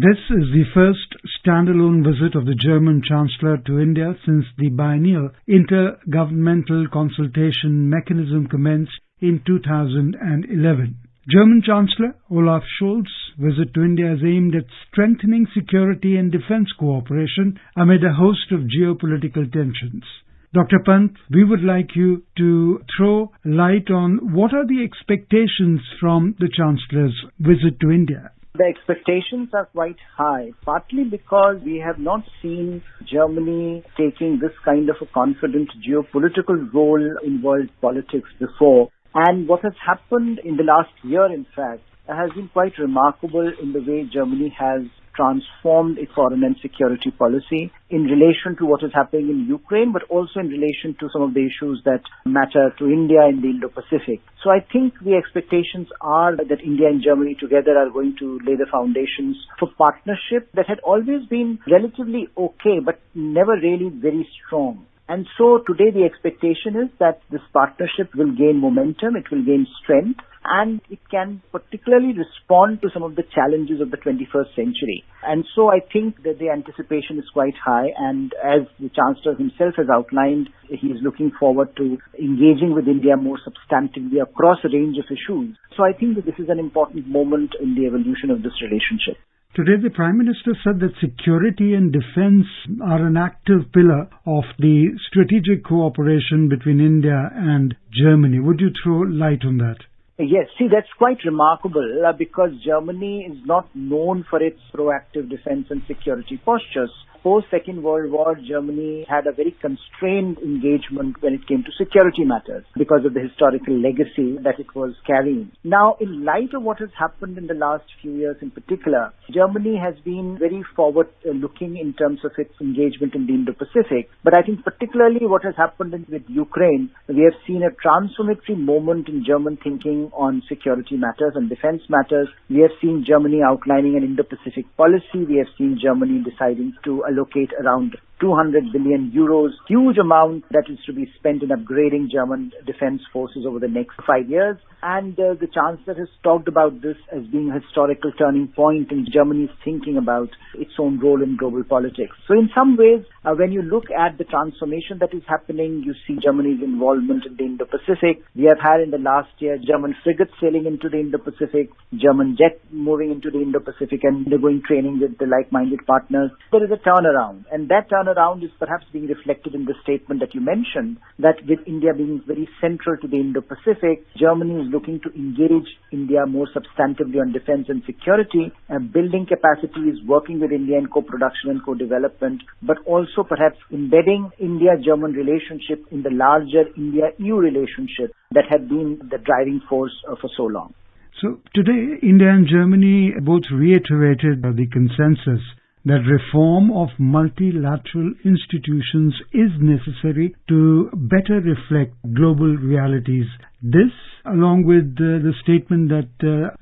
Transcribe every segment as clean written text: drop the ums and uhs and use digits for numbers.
This is the first standalone visit of the German Chancellor to India since the biennial intergovernmental consultation mechanism commenced in 2011. German Chancellor Olaf Scholz's visit to India is aimed at strengthening security and defense cooperation amid a host of geopolitical tensions. Dr. Pant, we would like you to throw light on what are the expectations from the Chancellor's visit to India. The expectations are quite high, partly because we have not seen Germany taking this kind of a confident geopolitical role in world politics before. And what has happened in the last year, in fact, has been quite remarkable in the way Germany has transformed its foreign and security policy in relation to what is happening in Ukraine, but also in relation to some of the issues that matter to India in the Indo-Pacific. So I think the expectations are that India and Germany together are going to lay the foundations for partnership that had always been relatively okay, but never really very strong. And so today the expectation is that this partnership will gain momentum, it will gain strength, and it can particularly respond to some of the challenges of the 21st century. And so I think that the anticipation is quite high, and as the Chancellor himself has outlined, he is looking forward to engaging with India more substantively across a range of issues. So I think that this is an important moment in the evolution of this relationship. Today, the Prime Minister said that security and defense are an active pillar of the strategic cooperation between India and Germany. Would you throw light on that? Yes, see, that's quite remarkable because Germany is not known for its proactive defense and security postures. Post-Second World War, Germany had a very constrained engagement when it came to security matters because of the historical legacy that it was carrying. Now, in light of what has happened in the last few years in particular, Germany has been very forward-looking in terms of its engagement in the Indo-Pacific. But I think particularly what has happened with Ukraine, we have seen a transformatory moment in German thinking on security matters and defense matters. We have seen Germany outlining an Indo-Pacific policy. We have seen Germany deciding to allocate around 200 billion euros, huge amount that is to be spent in upgrading German defense forces over the next 5 years. And the Chancellor has talked about this as being a historical turning point in Germany's thinking about its own role in global politics. So in some ways, when you look at the transformation that is happening, you see Germany's involvement in the Indo-Pacific. We have had in the last year German frigates sailing into the Indo-Pacific, German jet moving into the Indo-Pacific and undergoing training with the like-minded partners. There is a turnaround, and that turnaround is perhaps being reflected in the statement that you mentioned, that with India being very central to the Indo-Pacific, Germany is looking to engage India more substantively on defense and security, building capacities, working with India in co-production and co-development, but also perhaps embedding India-German relationship in the larger India-EU relationship that had been the driving force for so long. So today, India and Germany both reiterated the consensus that reform of multilateral institutions is necessary to better reflect global realities. This, along with the statement that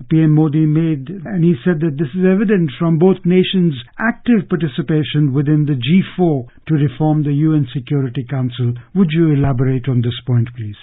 PM Modi made, and he said that this is evident from both nations' active participation within the G4 to reform the UN Security Council. Would you elaborate on this point, please?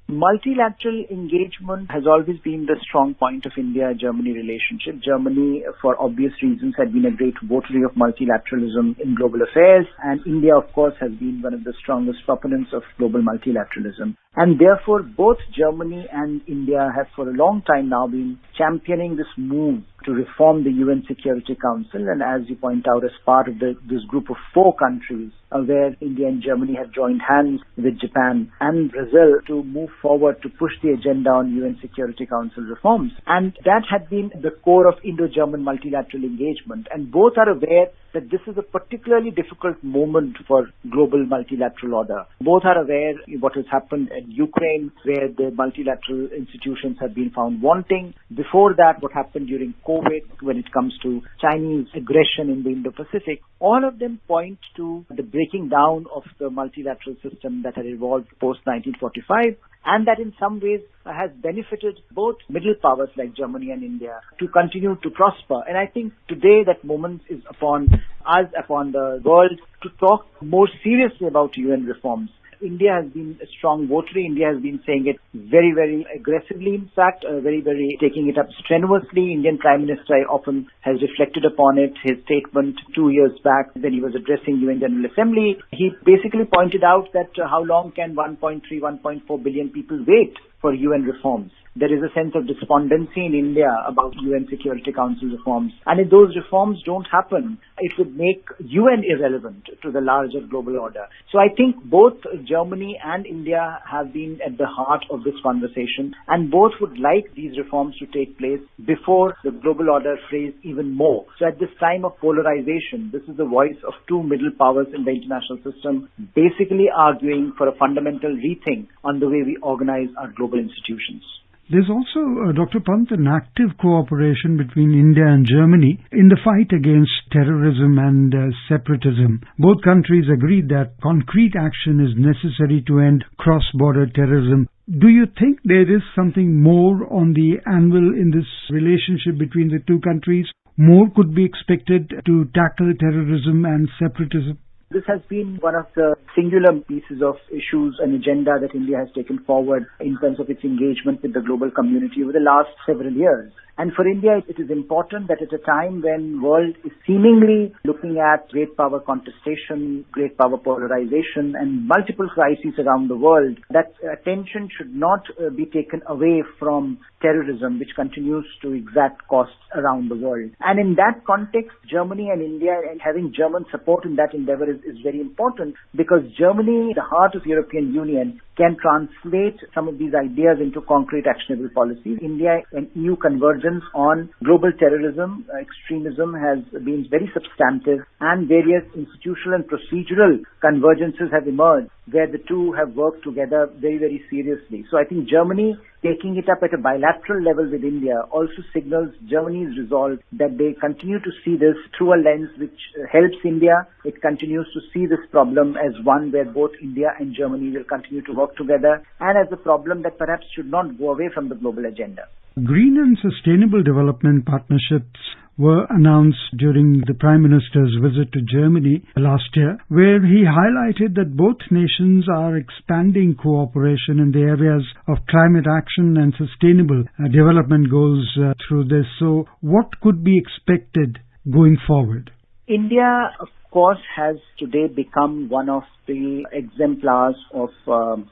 Multilateral engagement has always been the strong point of India-Germany relationship. Germany, for obvious reasons, had been a great votary of multilateralism in global affairs, and India, of course, has been one of the strongest proponents of global multilateralism. And therefore, both Germany and India have for a long time now been championing this move to reform the UN Security Council. And as you point out, as part of this group of 4 countries, where India and Germany have joined hands with Japan and Brazil to move forward to push the agenda on UN Security Council reforms. And that had been the core of Indo-German multilateral engagement. And both are aware that this is a particularly difficult moment for global multilateral order. Both are aware what has happened in Ukraine, where the multilateral institutions have been found wanting. Before that, what happened during COVID, when it comes to Chinese aggression in the Indo-Pacific. All of them point to the breaking down of the multilateral system that had evolved post-1945, and that in some ways has benefited both middle powers like Germany and India to continue to prosper. And I think today that moment is upon us, upon the world, to talk more seriously about UN reforms. India has been a strong voter. India has been saying it very, very aggressively, in fact, very, very taking it up strenuously. Indian Prime Minister often has reflected upon it. His statement 2 years back when he was addressing UN General Assembly, he basically pointed out that how long can 1.3, 1.4 billion people wait for UN reforms? There is a sense of despondency in India about UN Security Council reforms. And if those reforms don't happen, it would make UN irrelevant to the larger global order. So I think both Germany and India have been at the heart of this conversation, and both would like these reforms to take place before the global order frays even more. So at this time of polarization, this is the voice of two middle powers in the international system, basically arguing for a fundamental rethink on the way we organize our global institutions. There's also, Dr. Pant, an active cooperation between India and Germany in the fight against terrorism and separatism. Both countries agreed that concrete action is necessary to end cross-border terrorism. Do you think there is something more on the anvil in this relationship between the two countries? More could be expected to tackle terrorism and separatism? This has been one of the singular pieces of issues and agenda that India has taken forward in terms of its engagement with the global community over the last several years. And for India, it is important that at a time when the world is seemingly looking at great power contestation, great power polarization, and multiple crises around the world, that attention should not be taken away from terrorism, which continues to exact costs around the world. And in that context, Germany and India, and having German support in that endeavor is very important, because Germany, the heart of the European Union, can translate some of these ideas into concrete actionable policies. India and EU convergence on global terrorism, extremism has been very substantive, and various institutional and procedural convergences have emerged where the two have worked together very, very seriously. So I think Germany taking it up at a bilateral level with India also signals Germany's resolve that they continue to see this through a lens which helps India. It continues to see this problem as one where both India and Germany will continue to work together, and as a problem that perhaps should not go away from the global agenda. Green and sustainable development partnerships were announced during the Prime Minister's visit to Germany last year, where he highlighted that both nations are expanding cooperation in the areas of climate action and sustainable development goals through this. So what could be expected going forward? India, of course, has today become one of the exemplars of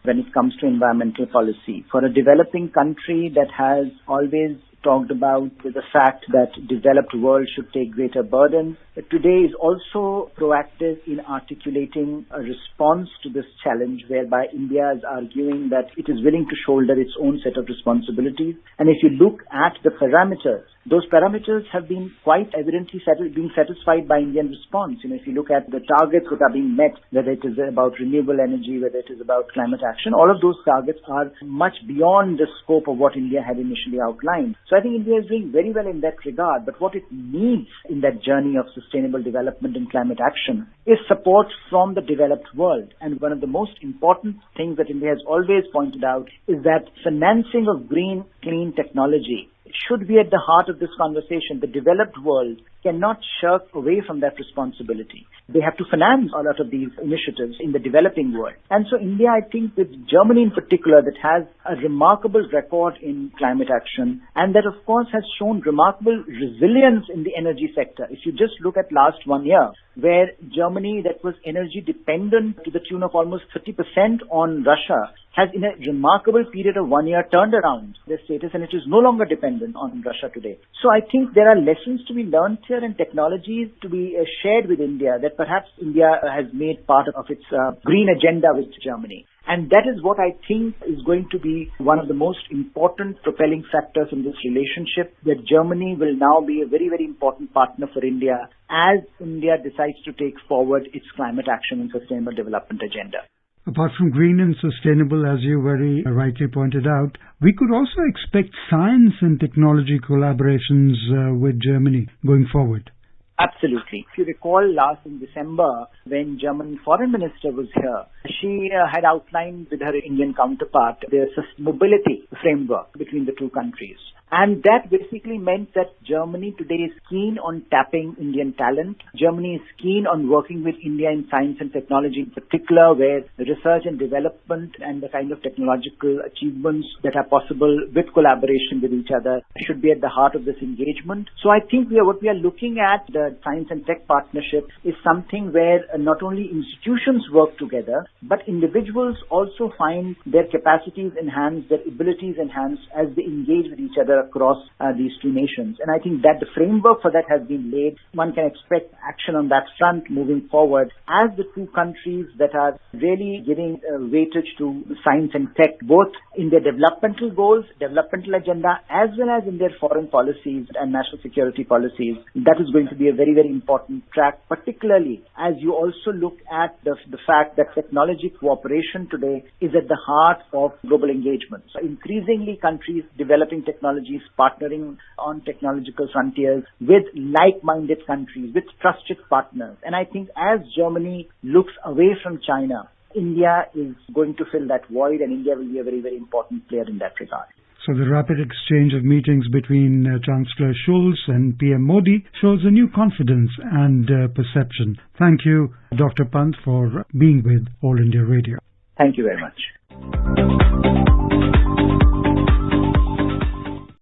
when it comes to environmental policy. For a developing country that has always talked about the fact that developed world should take greater burdens, today is also proactive in articulating a response to this challenge, whereby India is arguing that it is willing to shoulder its own set of responsibilities. And if you look at the parameters, those parameters have been quite evidently being satisfied by Indian response. If you look at the targets that are being met, whether it is about renewable energy, whether it is about climate action, all of those targets are much beyond the scope of what India had initially outlined. So I think India is doing very well in that regard. But what it needs in that journey of sustainable development and climate action is support from the developed world. And one of the most important things that India has always pointed out is that financing of green, clean technology should be at the heart of this conversation. The developed world cannot shirk away from that responsibility. They have to finance a lot of these initiatives in the developing world. And so India, I think, with Germany in particular, that has a remarkable record in climate action, and that, of course, has shown remarkable resilience in the energy sector. If you just look at last 1 year, where Germany, that was energy dependent to the tune of almost 30% on Russia, has in a remarkable period of 1 year turned around their status, and it is no longer dependent on Russia today. So I think there are lessons to be learned here and technologies to be shared with India that perhaps India has made part of its green agenda with Germany. And that is what I think is going to be one of the most important propelling factors in this relationship, that Germany will now be a very, very important partner for India as India decides to take forward its climate action and sustainable development agenda. Apart from green and sustainable, as you very rightly pointed out, we could also expect science and technology collaborations with Germany going forward. Absolutely. If you recall, last in December, when German foreign minister was here, she had outlined with her Indian counterpart the mobility framework between the two countries. And that basically meant that Germany today is keen on tapping Indian talent. Germany is keen on working with India in science and technology in particular, where research and development and the kind of technological achievements that are possible with collaboration with each other should be at the heart of this engagement. So I think what we are looking at, the science and tech partnership, is something where not only institutions work together, but individuals also find their capacities enhanced, their abilities enhanced as they engage with each other across these two nations. And I think that the framework for that has been laid. One can expect action on that front moving forward as the two countries that are really giving weightage to science and tech, both in their developmental goals, developmental agenda, as well as in their foreign policies and national security policies. That is going to be a very, very important track, particularly as you also look at the fact that technology cooperation today is at the heart of global engagement. So increasingly countries developing technologies, partnering on technological frontiers with like-minded countries, with trusted partners. And I think as Germany looks away from China, India is going to fill that void, and India will be a very, very important player in that regard. So the rapid exchange of meetings between Chancellor Scholz and PM Modi shows a new confidence and perception. Thank you, Dr. Pant, for being with All India Radio. Thank you very much.